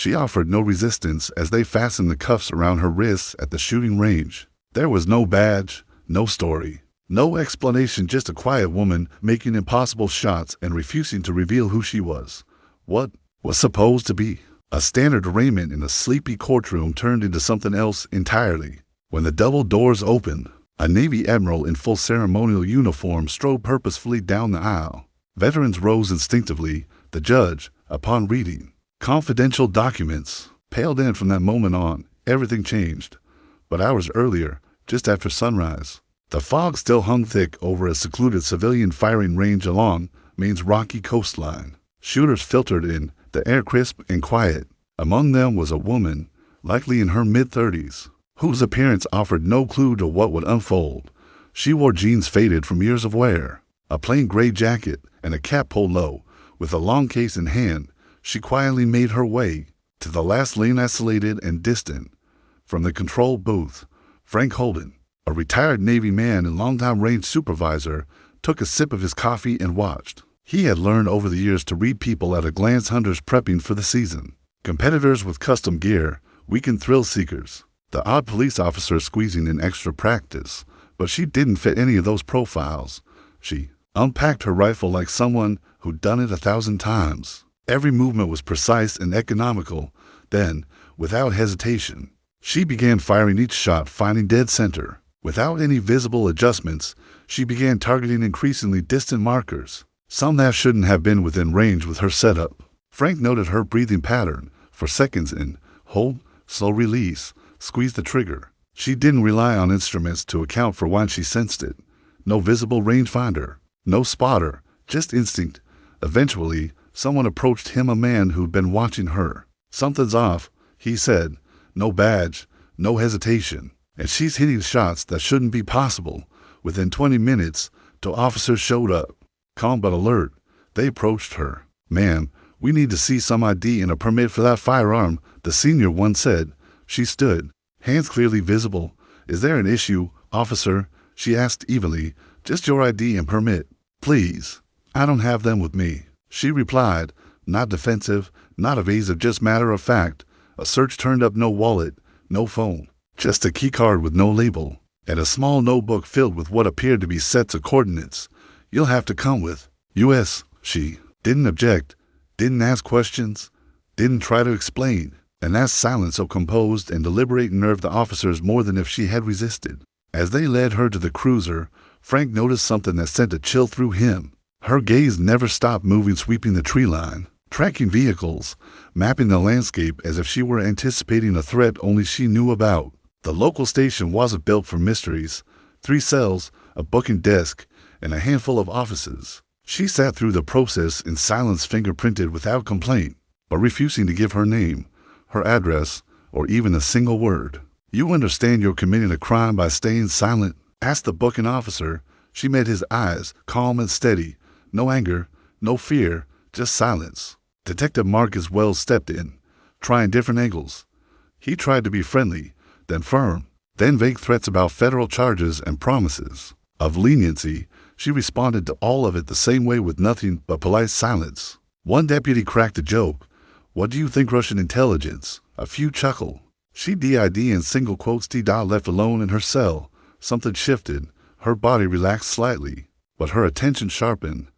She offered no resistance as they fastened the cuffs around her wrists at the shooting range. There was no badge, no story, no explanation, just a quiet woman making impossible shots and refusing to reveal who she was. What was supposed to be a standard arraignment in a sleepy courtroom turned into something else entirely. When the double doors opened, a Navy admiral in full ceremonial uniform strode purposefully down the aisle. Veterans rose instinctively. The judge, upon reading confidential documents, paled in. From that moment on, everything changed. But hours earlier, just after sunrise, the fog still hung thick over a secluded civilian firing range along Maine's rocky coastline. Shooters filtered in, the air crisp and quiet. Among them was a woman, likely in her mid-30s, whose appearance offered no clue to what would unfold. She wore jeans faded from years of wear, a plain gray jacket, and a cap pulled low. With a long case in hand, she quietly made her way to the last lane, isolated and distant. From the control booth, Frank Holden, a retired Navy man and longtime range supervisor, took a sip of his coffee and watched. He had learned over the years to read people at a glance, hunters prepping for the season, competitors with custom gear, weekend thrill seekers, the odd police officer squeezing in extra practice. But she didn't fit any of those profiles. She unpacked her rifle like someone who'd done it 1,000 times. Every movement was precise and economical. Then, without hesitation, she began firing each shot, finding dead center. Without any visible adjustments, she began targeting increasingly distant markers, some that shouldn't have been within range with her setup. Frank noted her breathing pattern. For seconds in, hold, slow release, squeeze the trigger. She didn't rely on instruments to account for when she sensed it. No visible rangefinder, no spotter, just instinct. Eventually, someone approached him, a man who'd been watching her. "Something's off," he said. "No badge, no hesitation. And she's hitting shots that shouldn't be possible." Within 20 minutes, two officers showed up. Calm but alert, they approached her. "Ma'am, we need to see some ID and a permit for that firearm," the senior one said. She stood, hands clearly visible. "Is there an issue, officer?" she asked evenly. "Just your ID and permit, please." "I don't have them with me," she replied, not defensive, not evasive, just matter of fact. A search turned up no wallet, no phone, just a key card with no label, and a small notebook filled with what appeared to be sets of coordinates. "You'll have to come with U.S." She didn't object, didn't ask questions, didn't try to explain. And that silence, so composed and deliberate, nerved the officers more than if she had resisted. As they led her to the cruiser, Frank noticed something that sent a chill through him. Her gaze never stopped moving, sweeping the tree line, tracking vehicles, mapping the landscape as if she were anticipating a threat only she knew about. The local station wasn't built for mysteries. 3 cells, a booking desk, and a handful of offices. She sat through the process in silence, fingerprinted without complaint, but refusing to give her name, her address, or even a single word. "You understand you're committing a crime by staying silent?" asked the booking officer. She met his eyes, calm and steady. No anger, no fear, just silence. Detective Marcus Wells stepped in, trying different angles. He tried to be friendly, then firm, then vague threats about federal charges and promises of leniency. She responded to all of it the same way, with nothing but polite silence. One deputy cracked a joke. "What do you think, Russian intelligence?" A few chuckled. She did in single quotes. Left alone in her cell, something shifted. Her body relaxed slightly, but her attention sharpened.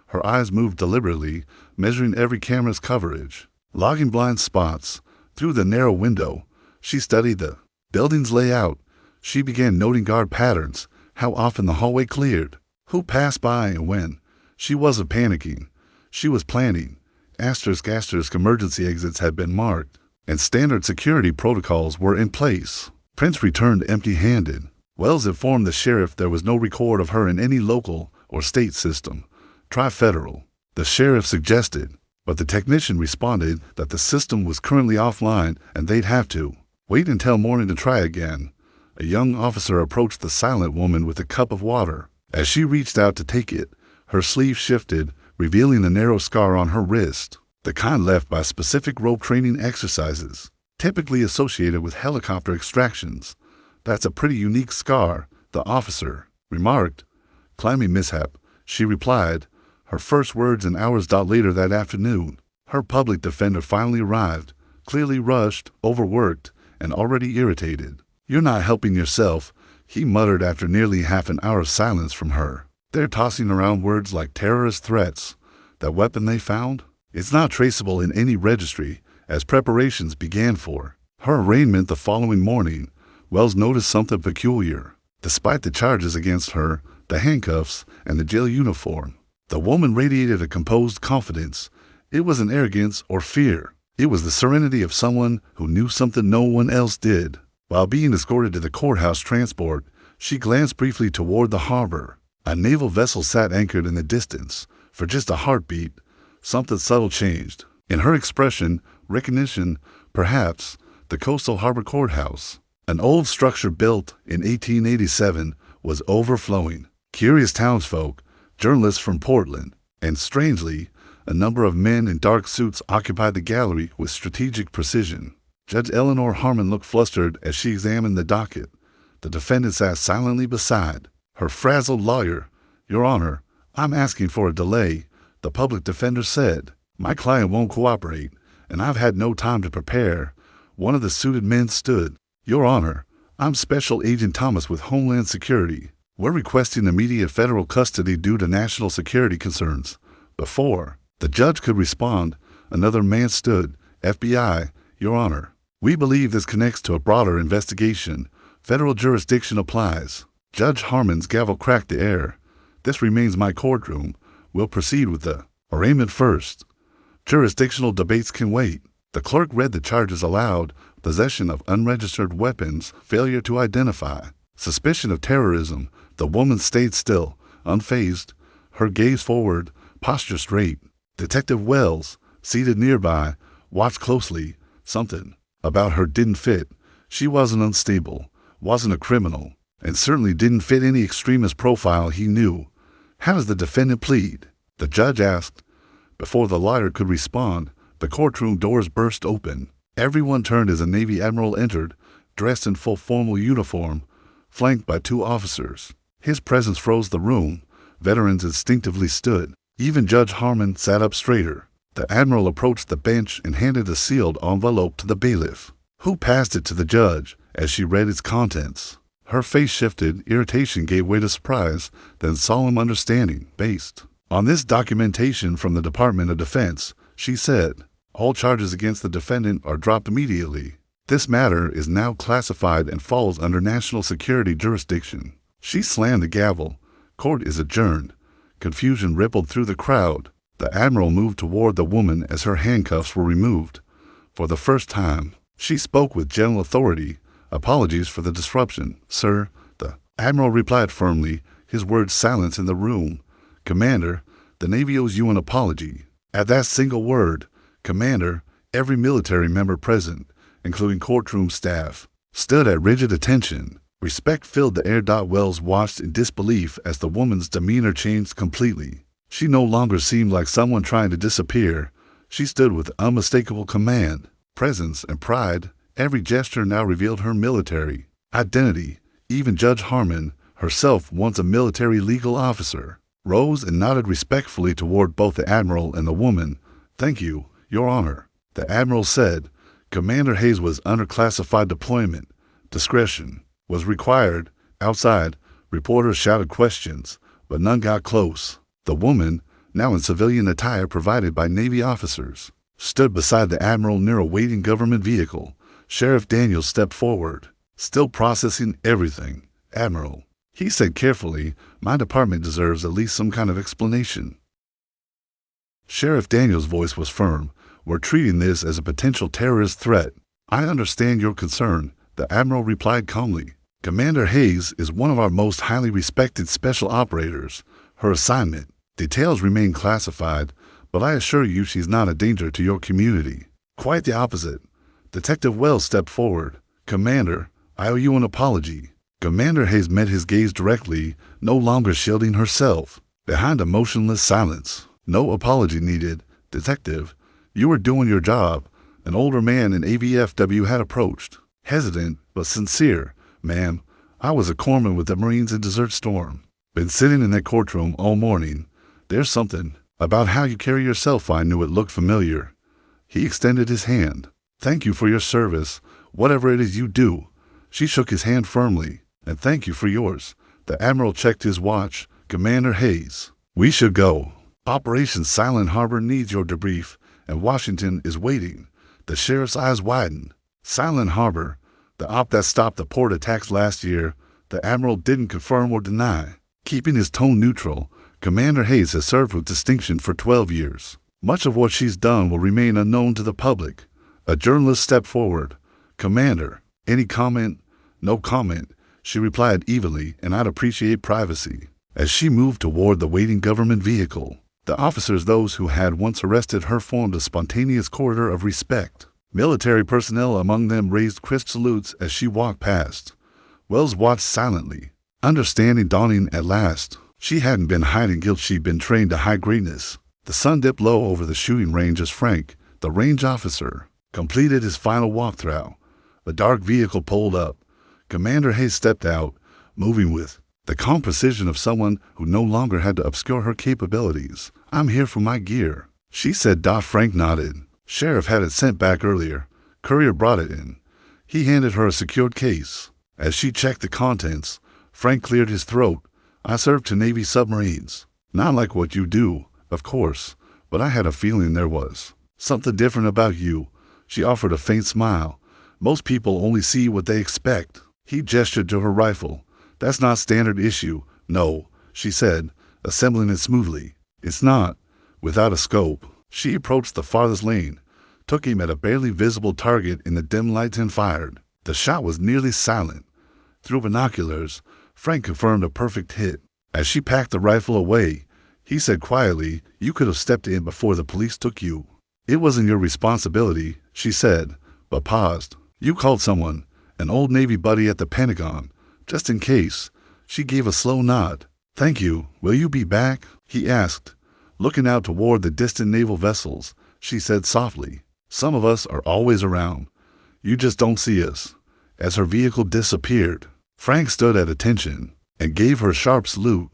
Her eyes moved deliberately, measuring every camera's coverage, logging blind spots. Through the narrow window, she studied the building's layout. She began noting guard patterns, how often the hallway cleared, who passed by and when. She wasn't panicking. She was planning. Asterisk, emergency exits had been marked, and standard security protocols were in place. Prince returned empty-handed. Wells informed the sheriff there was no record of her in any local or state system. "Try federal," the sheriff suggested, but the technician responded that the system was currently offline and they'd have to wait until morning to try again. A young officer approached the silent woman with a cup of water. As she reached out to take it, her sleeve shifted, revealing a narrow scar on her wrist, the kind left by specific rope training exercises, typically associated with helicopter extractions. "That's a pretty unique scar," the officer remarked. "Climbing mishap," she replied, her first words an hours later that afternoon. Her public defender finally arrived, clearly rushed, overworked, and already irritated. "You're not helping yourself," he muttered after nearly half an hour of silence from her. "They're tossing around words like terrorist threats. That weapon they found? It's not traceable in any registry, as preparations began for her arraignment the following morning. Wells noticed something peculiar. Despite the charges against her, the handcuffs, and the jail uniform, the woman radiated a composed confidence. It wasn't arrogance or fear. It was the serenity of someone who knew something no one else did. While being escorted to the courthouse transport, she glanced briefly toward the harbor. A naval vessel sat anchored in the distance. For just a heartbeat, something subtle changed. In her expression, recognition, perhaps, the Coastal Harbor Courthouse, an old structure built in 1887, was overflowing. Curious townsfolk, journalists from Portland, and strangely, a number of men in dark suits occupied the gallery with strategic precision. Judge Eleanor Harmon looked flustered as she examined the docket. The defendant sat silently beside her frazzled lawyer. "Your Honor, I'm asking for a delay," the public defender said. "My client won't cooperate, and I've had no time to prepare." One of the suited men stood. "Your Honor, I'm Special Agent Thomas with Homeland Security. We're requesting immediate federal custody due to national security concerns." Before the judge could respond, another man stood. "FBI, Your Honor, we believe this connects to a broader investigation. Federal jurisdiction applies." Judge Harmon's gavel cracked the air. "This remains my courtroom. We'll proceed with the arraignment first. Jurisdictional debates can wait." The clerk read the charges aloud: possession of unregistered weapons, failure to identify, suspicion of terrorism. The woman stayed still, unfazed, her gaze forward, posture straight. Detective Wells, seated nearby, watched closely. Something about her didn't fit. She wasn't unstable, wasn't a criminal, and certainly didn't fit any extremist profile he knew. "How does the defendant plead?" the judge asked. Before the lawyer could respond, the courtroom doors burst open. Everyone turned as a Navy admiral entered, dressed in full formal uniform, flanked by two officers. His presence froze the room. Veterans instinctively stood. Even Judge Harmon sat up straighter. The admiral approached the bench and handed a sealed envelope to the bailiff, who passed it to the judge as she read its contents. Her face shifted, irritation gave way to surprise, then solemn understanding. "Based on this documentation from the Department of Defense," she said, "all charges against the defendant are dropped immediately. This matter is now classified and falls under national security jurisdiction." She slammed the gavel. Court is adjourned. Confusion rippled through the crowd. The admiral moved toward the woman as her handcuffs were removed. For the first time, she spoke with gentle authority. "Apologies for the disruption, sir," the admiral replied firmly, his words silenced in the room. "Commander, the Navy owes you an apology." At that single word, "Commander," every military member present, including courtroom staff, stood at rigid attention. Respect filled the air. Wells watched in disbelief as the woman's demeanor changed completely. She no longer seemed like someone trying to disappear. She stood with unmistakable command, presence, and pride. Every gesture now revealed her military identity. Even Judge Harmon, herself once a military legal officer, rose and nodded respectfully toward both the admiral and the woman. "Thank you, Your Honor," the admiral said. Commander Hayes was under classified deployment. Discretion was required. Outside, reporters shouted questions, but none got close. The woman, now in civilian attire provided by Navy officers, stood beside the admiral near a waiting government vehicle. Sheriff Daniels stepped forward. "Still processing everything, Admiral," he said carefully. "My department deserves at least some kind of explanation." Sheriff Daniels' voice was firm. "We're treating this as a potential terrorist threat." "I understand your concern," the admiral replied calmly. "Commander Hayes is one of our most highly respected special operators. Her assignment details remain classified, but I assure you she's not a danger to your community." "Quite the opposite." Detective Wells stepped forward. "Commander, I owe you an apology." Commander Hayes met his gaze directly, no longer shielding herself behind a motionless silence. "No apology needed, Detective. You were doing your job." An older man in AVFW had approached, hesitant but sincere. "Ma'am, I was a corpsman with the Marines in Desert Storm. Been sitting in that courtroom all morning. There's something about how you carry yourself. I knew it looked familiar." He extended his hand. Thank you for your service, whatever it is you do. She shook his hand firmly. And thank you for yours. The Admiral checked his watch. Commander Hayes, we should go. Operation Silent Harbor needs your debrief, and Washington is waiting. The sheriff's eyes widened. Silent Harbor, the op that stopped the port attacks last year, the Admiral didn't confirm or deny. Keeping his tone neutral, Commander Hayes has served with distinction for 12 years. Much of what she's done will remain unknown to the public. A journalist stepped forward. Commander, any comment? No comment, she replied evenly, and I'd appreciate privacy. As she moved toward the waiting government vehicle, the officers, those who had once arrested her, formed a spontaneous corridor of respect. Military personnel among them raised crisp salutes as she walked past. Wells watched silently, understanding dawning at last. She hadn't been hiding guilt, she'd been trained to hide greatness. The sun dipped low over the shooting range as Frank, the range officer, completed his final walkthrough. A dark vehicle pulled up. Commander Hayes stepped out, moving with the calm precision of someone who no longer had to obscure her capabilities. I'm here for my gear, she said. Frank nodded. Sheriff had it sent back earlier. Courier brought it in. He handed her a secured case. As she checked the contents, Frank cleared his throat. I served 2 Navy submarines. Not like what you do, of course, but I had a feeling there was something different about you. She offered a faint smile. Most people only see what they expect. He gestured to her rifle. That's not standard issue. No, she said, assembling it smoothly. It's not. Without a scope, she approached the farthest lane, took him at a barely visible target in the dim lights, and fired. The shot was nearly silent. Through binoculars, Frank confirmed a perfect hit. As she packed the rifle away, he said quietly, you could have stepped in before the police took you. It wasn't your responsibility, she said, but paused. You called someone, an old Navy buddy at the Pentagon, just in case. She gave a slow nod. Thank you. Will you be back? He asked. Looking out toward the distant naval vessels, she said softly, some of us are always around. You just don't see us. As her vehicle disappeared, Frank stood at attention and gave her a sharp salute.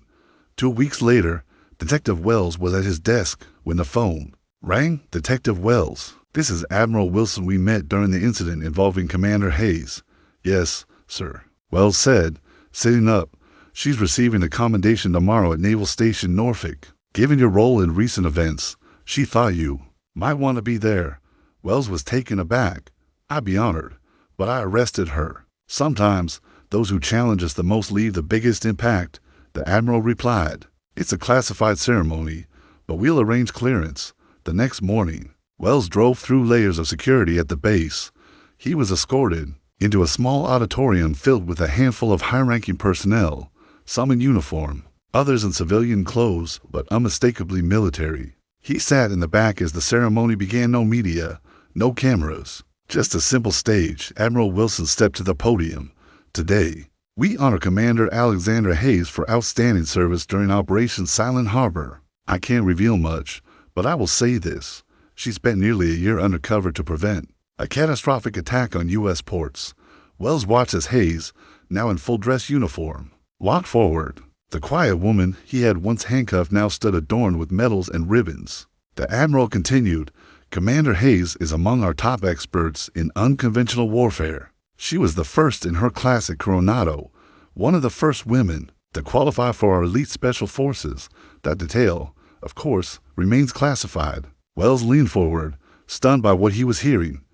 2 weeks later, Detective Wells was at his desk when the phone rang. Detective Wells, this is Admiral Wilson. We met during the incident involving Commander Hayes. Yes, sir, Wells said, sitting up. She's receiving a commendation tomorrow at Naval Station Norfolk. Given your role in recent events, she thought you might want to be there. Wells was taken aback. I'd be honored, but I arrested her. Sometimes those who challenge us the most leave the biggest impact, the Admiral replied. It's a classified ceremony, but we'll arrange clearance. The next morning, Wells drove through layers of security at the base. He was escorted into a small auditorium filled with a handful of high-ranking personnel, some in uniform, others in civilian clothes, but unmistakably military. He sat in the back as the ceremony began. No media, no cameras, just a simple stage. Admiral Wilson stepped to the podium. Today, we honor Commander Alexander Hayes for outstanding service during Operation Silent Harbor. I can't reveal much, but I will say this. She spent nearly a year undercover to prevent a catastrophic attack on U.S. ports. Wells watched as Hayes, now in full-dress uniform, walked forward. The quiet woman he had once handcuffed now stood adorned with medals and ribbons. The Admiral continued, Commander Hayes is among our top experts in unconventional warfare. She was the first in her class at Coronado, one of the first women to qualify for our elite special forces. That detail, of course, remains classified. Wells leaned forward, stunned by what he was hearing.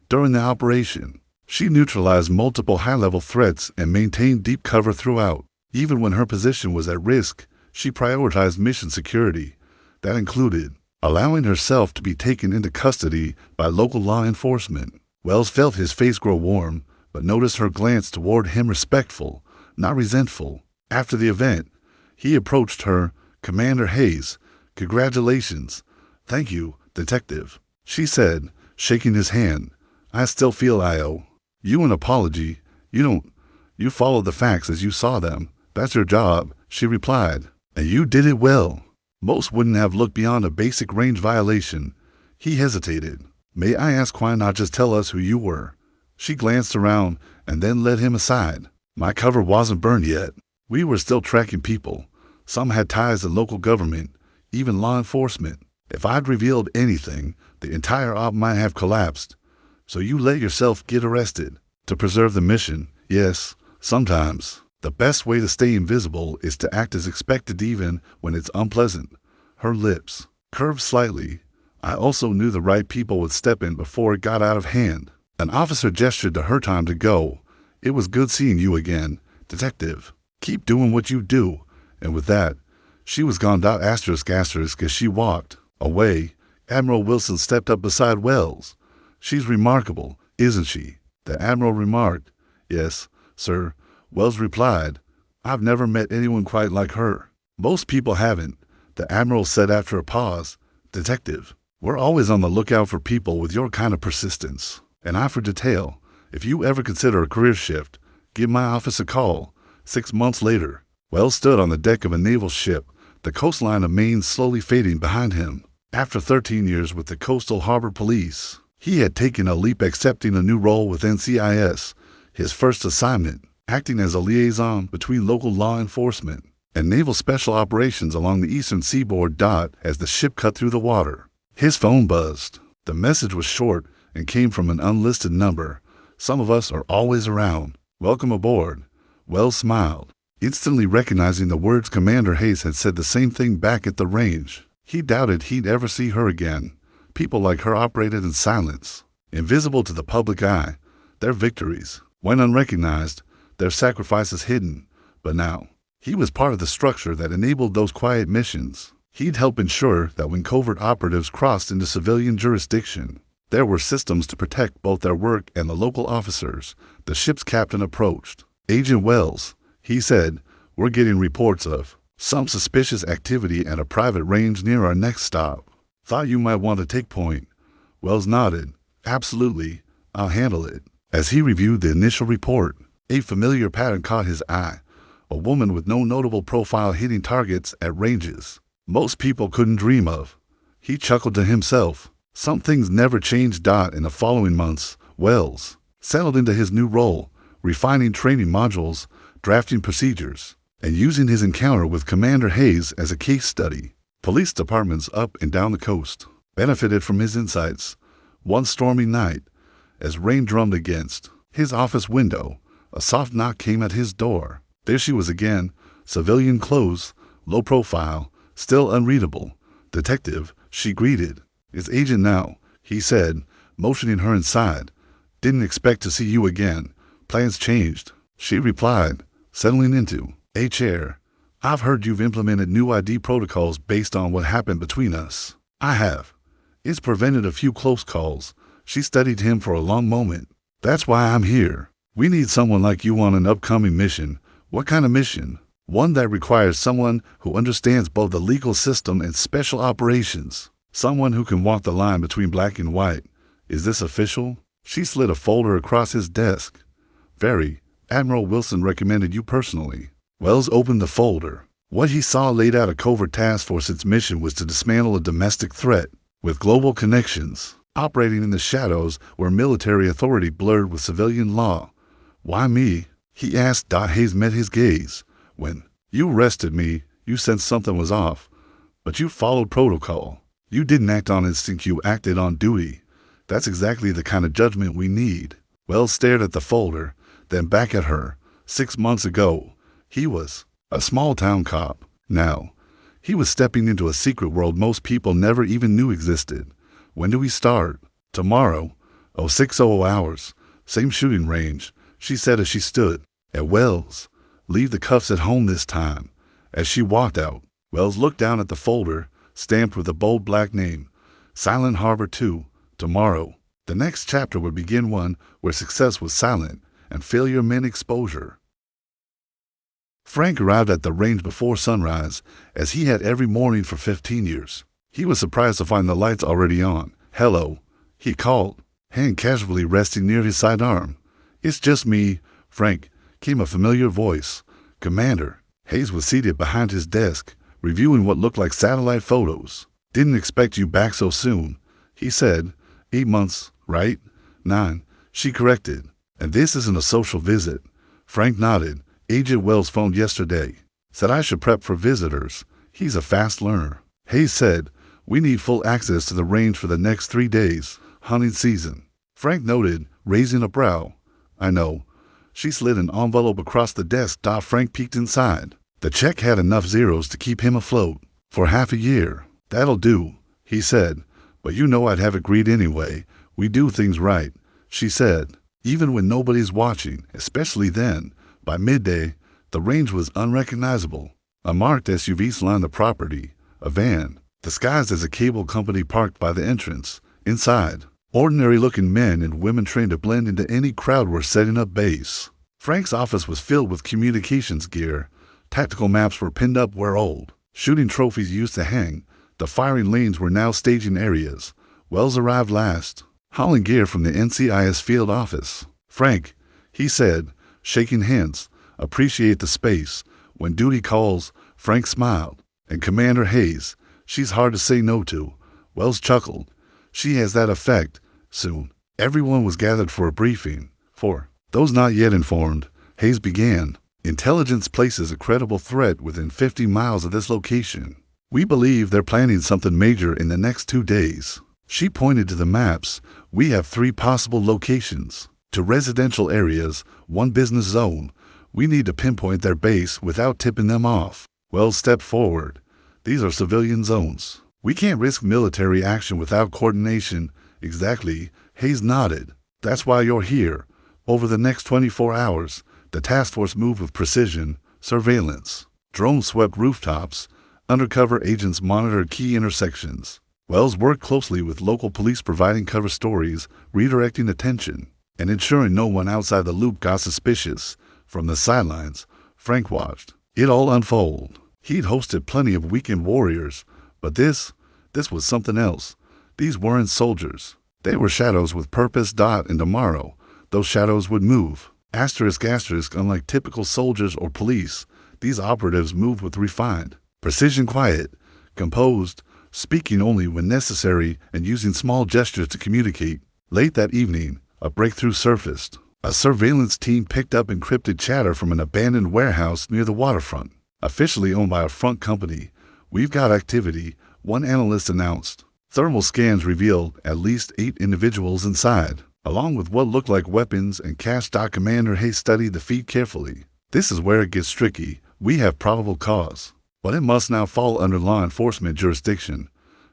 During the operation, she neutralized multiple high-level threats and maintained deep cover throughout. Even when her position was at risk, she prioritized mission security. That included allowing herself to be taken into custody by local law enforcement. Wells felt his face grow warm, but noticed her glance toward him respectful, not resentful. After the event, he approached her. Commander Hayes, congratulations. Thank you, Detective, she said, shaking his hand. I still feel I owe you an apology. You followed the facts as you saw them. That's your job, she replied. And you did it well. Most wouldn't have looked beyond a basic range violation. He hesitated. May I ask why not just tell us who you were? She glanced around and then led him aside. My cover wasn't burned yet. We were still tracking people. Some had ties to local government, even law enforcement. If I'd revealed anything, the entire op might have collapsed. So you let yourself get arrested. To preserve the mission, yes, sometimes. The best way to stay invisible is to act as expected even when it's unpleasant. Her lips curved slightly. I also knew the right people would step in before it got out of hand. An officer gestured to her time to go. It was good seeing you again, detective. Keep doing what you do. And with that, she was gone. Asterisk as she walked away. Admiral Wilson stepped up beside Wells. She's remarkable, isn't she? The Admiral remarked. Yes, sir, Wells replied. I've never met anyone quite like her. Most people haven't, the Admiral said after a pause. Detective, we're always on the lookout for people with your kind of persistence. An eye for detail. If you ever consider a career shift, give my office a call. 6 months later, Wells stood on the deck of a naval ship, the coastline of Maine slowly fading behind him. After 13 years with the Coastal Harbor Police, he had taken a leap, accepting a new role with NCIS, his first assignment, acting as a liaison between local law enforcement and naval special operations along the eastern seaboard. As the ship cut through the water, his phone buzzed. The message was short and came from an unlisted number. Some of us are always around. Welcome aboard. Wells smiled, instantly recognizing the words Commander Hayes had said the same thing back at the range. He doubted he'd ever see her again. People like her operated in silence, invisible to the public eye. Their victories went unrecognized, their sacrifices hidden. But now, he was part of the structure that enabled those quiet missions. He'd help ensure that when covert operatives crossed into civilian jurisdiction, there were systems to protect both their work and the local officers. The ship's captain approached. Agent Wells, he said, we're getting reports of some suspicious activity at a private range near our next stop. Thought you might want to take point. Wells nodded. Absolutely, I'll handle it. As he reviewed the initial report, a familiar pattern caught his eye. A woman with no notable profile hitting targets at ranges most people couldn't dream of. He chuckled to himself. Some things never changed. In the following months, Wells settled into his new role, refining training modules, drafting procedures, and using his encounter with Commander Hayes as a case study. Police departments up and down the coast benefited from his insights. One stormy night, as rain drummed against his office window, a soft knock came at his door. There she was again, civilian clothes, low profile, still unreadable. Detective, she greeted. It's Agent now, he said, motioning her inside. Didn't expect to see you again. Plans changed, she replied, settling into a chair. I've heard you've implemented new ID protocols based on what happened between us. I have. It's prevented a few close calls. She studied him for a long moment. That's why I'm here. We need someone like you on an upcoming mission. What kind of mission? One that requires someone who understands both the legal system and special operations. Someone who can walk the line between black and white. Is this official? She slid a folder across his desk. Very. Admiral Wilson recommended you personally. Wells opened the folder. What he saw laid out a covert task force. Its mission was to dismantle a domestic threat with global connections, operating in the shadows where military authority blurred with civilian law. Why me? He asked. Hayes met his gaze. When you arrested me, you sensed something was off, but you followed protocol. You didn't act on instinct, you acted on duty. That's exactly the kind of judgment we need. Wells stared at the folder, then back at her. 6 months ago, he was a small-town cop. Now, he was stepping into a secret world most people never even knew existed. When do we start? Tomorrow. 0600 hours. Same shooting range, she said as she stood at Wells. Leave the cuffs at home this time. As she walked out, Wells looked down at the folder, stamped with a bold black name. Silent Harbor 2. Tomorrow. The next chapter would begin one where success was silent and failure meant exposure. Frank arrived at the range before sunrise, as he had every morning for 15 years. He was surprised to find the lights already on. Hello, he called, hand casually resting near his sidearm. It's just me, Frank, came a familiar voice. Commander. Hayes was seated behind his desk, reviewing what looked like satellite photos. Didn't expect you back so soon, he said. 8 months, right? 9, she corrected. And this isn't a social visit. Frank nodded. Agent Wells phoned yesterday. Said I should prep for visitors. He's a fast learner. Hayes said, we need full access to the range for the next 3 days, hunting season. Frank noted, raising a brow. I know. She slid an envelope across the desk. Frank peeked inside. The check had enough zeros to keep him afloat. For half a year. That'll do, he said. But you know I'd have agreed anyway. We do things right, she said. Even when nobody's watching, especially then. By midday, the range was unrecognizable. A marked SUV lined the property. A van, disguised as a cable company, parked by the entrance. Inside, ordinary-looking men and women trained to blend into any crowd were setting up base. Frank's office was filled with communications gear. Tactical maps were pinned up where old shooting trophies used to hang. The firing lanes were now staging areas. Wells arrived last, hauling gear from the NCIS field office. Frank, he said, shaking hands, appreciate the space. When duty calls, Frank smiled. And Commander Hayes, she's hard to say no to. Wells chuckled. She has that effect. Soon, everyone was gathered for a briefing. For those not yet informed, Hayes began. Intelligence places a credible threat within 50 miles of this location. We believe they're planning something major in the next 2 days. She pointed to the maps. We have 3 possible locations. 2 residential areas, 1 business zone. We need to pinpoint their base without tipping them off. Wells stepped forward. These are civilian zones. We can't risk military action without coordination. Exactly. Hayes nodded. That's why you're here. Over the next 24 hours, the task force moved with precision. Surveillance. Drones swept rooftops. Undercover agents monitored key intersections. Wells worked closely with local police, providing cover stories, redirecting attention, and ensuring no one outside the loop got suspicious. From the sidelines, Frank watched it all unfold. He'd hosted plenty of weekend warriors, but this was something else. These weren't soldiers. They were shadows with purpose. And tomorrow, those shadows would move. Asterisk, unlike typical soldiers or police, these operatives moved with refined precision, quiet, composed, speaking only when necessary and using small gestures to communicate. Late that evening, a breakthrough surfaced. A surveillance team picked up encrypted chatter from an abandoned warehouse near the waterfront. Officially owned by a front company, we've got activity, one analyst announced. Thermal scans revealed at least 8 individuals inside, along with what looked like weapons and cash. Commander Hayes studied the feed carefully. This is where it gets tricky. We have probable cause, but it must now fall under law enforcement jurisdiction.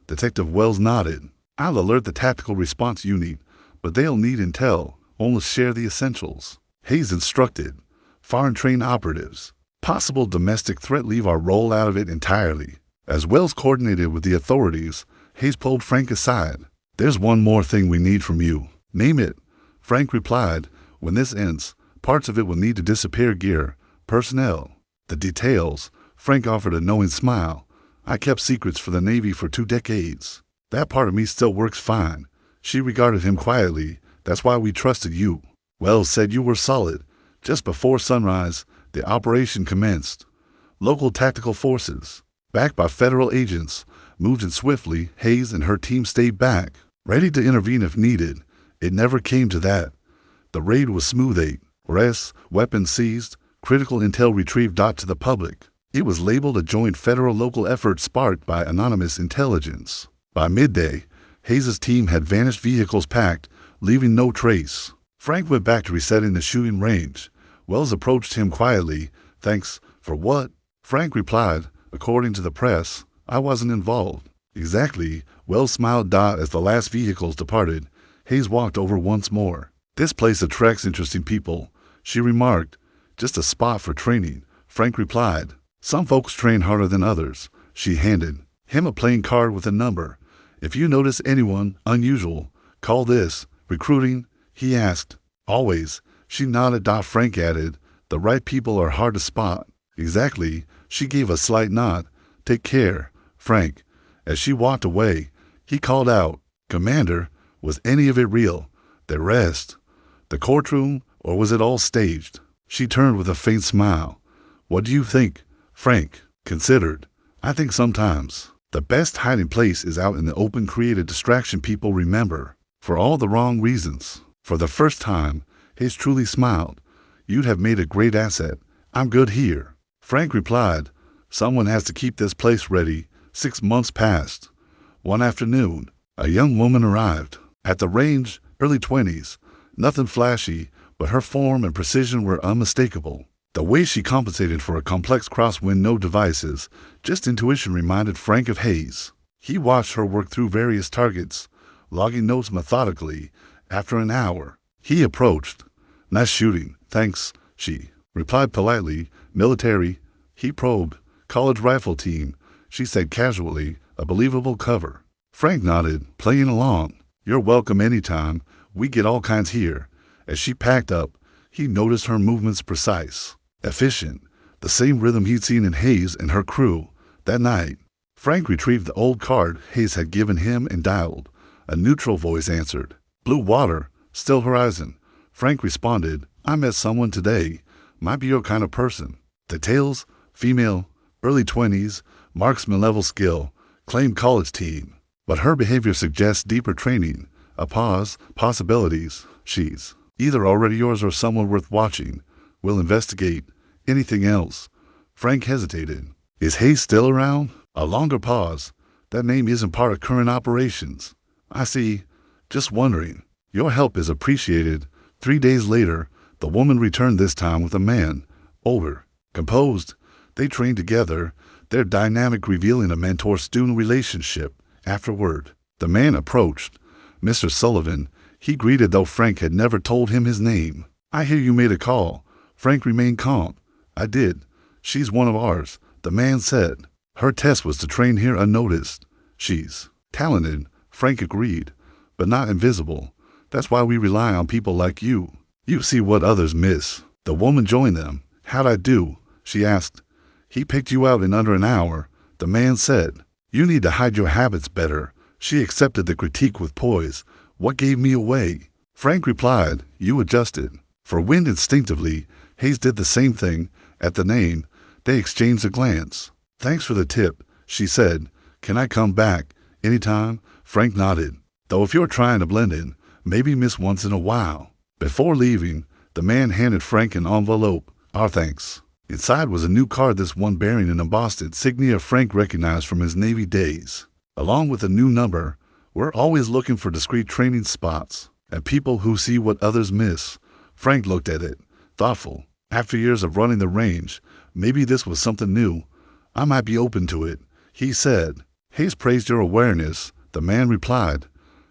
Detective Wells nodded. I'll alert the tactical response unit, but they'll need intel. Only share the essentials. Hayes instructed. Foreign trained operatives. Possible domestic threat, leave our role out of it entirely. As Wells coordinated with the authorities, Hayes pulled Frank aside. There's one more thing we need from you. Name it. Frank replied. When this ends, parts of it will need to disappear. Gear, personnel, the details. Frank offered a knowing smile. I kept secrets for the Navy for 2 decades. That part of me still works fine. She regarded him quietly. That's why we trusted you. Wells said you were solid. Just before sunrise, the operation commenced. Local tactical forces, backed by federal agents, moved in swiftly. Hayes and her team stayed back, ready to intervene if needed. It never came to that. The raid was smooth. 8 arrests, weapons seized, critical intel retrieved. To the public, it was labeled a joint federal-local effort sparked by anonymous intelligence. By midday, Hayes' team had vanished, vehicles packed, leaving no trace. Frank went back to resetting the shooting range. Wells approached him quietly. Thanks for what? Frank replied. According to the press, I wasn't involved. Exactly. Wells smiled. As the last vehicles departed, Hayes walked over once more. This place attracts interesting people, she remarked. Just a spot for training, Frank replied. Some folks train harder than others. She handed him a playing card with a number. If you notice anyone unusual, call this. Recruiting? He asked. Always. She nodded. Frank added, the right people are hard to spot. Exactly. She gave a slight nod. Take care, Frank. As she walked away, he called out, Commander, was any of it real? The rest? The courtroom, or was it all staged? She turned with a faint smile. What do you think? Frank considered. I think sometimes the best hiding place is out in the open. Create a distraction people remember. For all the wrong reasons. For the first time, Hayes truly smiled. You'd have made a great asset. I'm good here. Frank replied. Someone has to keep this place ready. 6 months passed. One afternoon, a young woman arrived. At the range, early 20s. Nothing flashy, but her form and precision were unmistakable. The way she compensated for a complex crosswind, no devices, just intuition, reminded Frank of Hayes. He watched her work through various targets, logging notes methodically. After an hour, he approached. "Nice shooting, thanks," she replied politely. "Military?" He probed. "College rifle team," she said casually. "A believable cover." Frank nodded, playing along. "You're welcome anytime. We get all kinds here." As she packed up, he noticed her movements precise, efficient, the same rhythm he'd seen in Hayes and her crew. That night, Frank retrieved the old card Hayes had given him and dialed. A neutral voice answered. "Blue water, still horizon." Frank responded, "I met someone today. Might be your kind of person." Details: female, early 20s, marksman level skill, claimed college team. But her behavior suggests deeper training. A pause: possibilities. She's either already yours or someone worth watching. We'll investigate. Anything else? Frank hesitated. Is Hayes still around? A longer pause. That name isn't part of current operations. I see. Just wondering. Your help is appreciated. 3 days later, the woman returned, this time with a man. Older, composed. They trained together, their dynamic revealing a mentor-student relationship. Afterward, the man approached. "Mr. Sullivan," he greeted, though Frank had never told him his name. "I hear you made a call." Frank remained calm. "I did. She's one of ours," the man said. "Her test was to train here unnoticed." "She's talented," Frank agreed, "but not invisible. That's why we rely on people like you. You see what others miss." The woman joined them. "How'd I do?" she asked. "He picked you out in under an hour," the man said. "You need to hide your habits better." She accepted the critique with poise. "What gave me away?" Frank replied, "You adjusted." For wind instinctively, Hayes did the same thing. At the name, they exchanged a glance. "Thanks for the tip," she said. "Can I come back anytime?" Frank nodded. "Though if you're trying to blend in, maybe miss once in a while." Before leaving, the man handed Frank an envelope. "Our thanks." Inside was a new card, this one bearing an embossed insignia Frank recognized from his Navy days. Along with a new number. "We're always looking for discreet training spots and people who see what others miss." Frank looked at it, thoughtful. After years of running the range, maybe this was something new. "I might be open to it," he said. "Hayes praised your awareness," the man replied.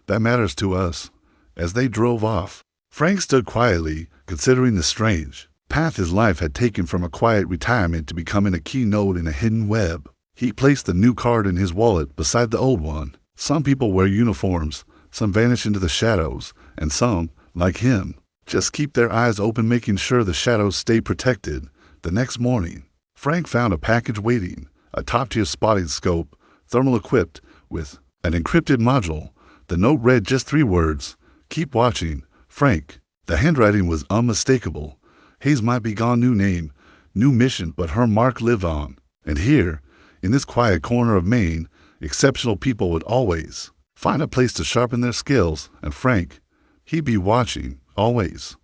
"That matters to us." As they drove off, Frank stood quietly, considering the strange path his life had taken from a quiet retirement to becoming a key node in a hidden web. He placed the new card in his wallet beside the old one. Some people wear uniforms, some vanish into the shadows, and some, like him, just keep their eyes open, making sure the shadows stay protected. The next morning, Frank found a package waiting, a top-tier spotting scope, thermal-equipped, with an encrypted module. The note read just 3 words: "Keep watching, Frank." The handwriting was unmistakable. Hayes might be gone, new name, new mission, but her mark lived on. And here, in this quiet corner of Maine, exceptional people would always find a place to sharpen their skills, and Frank, he'd be watching, always.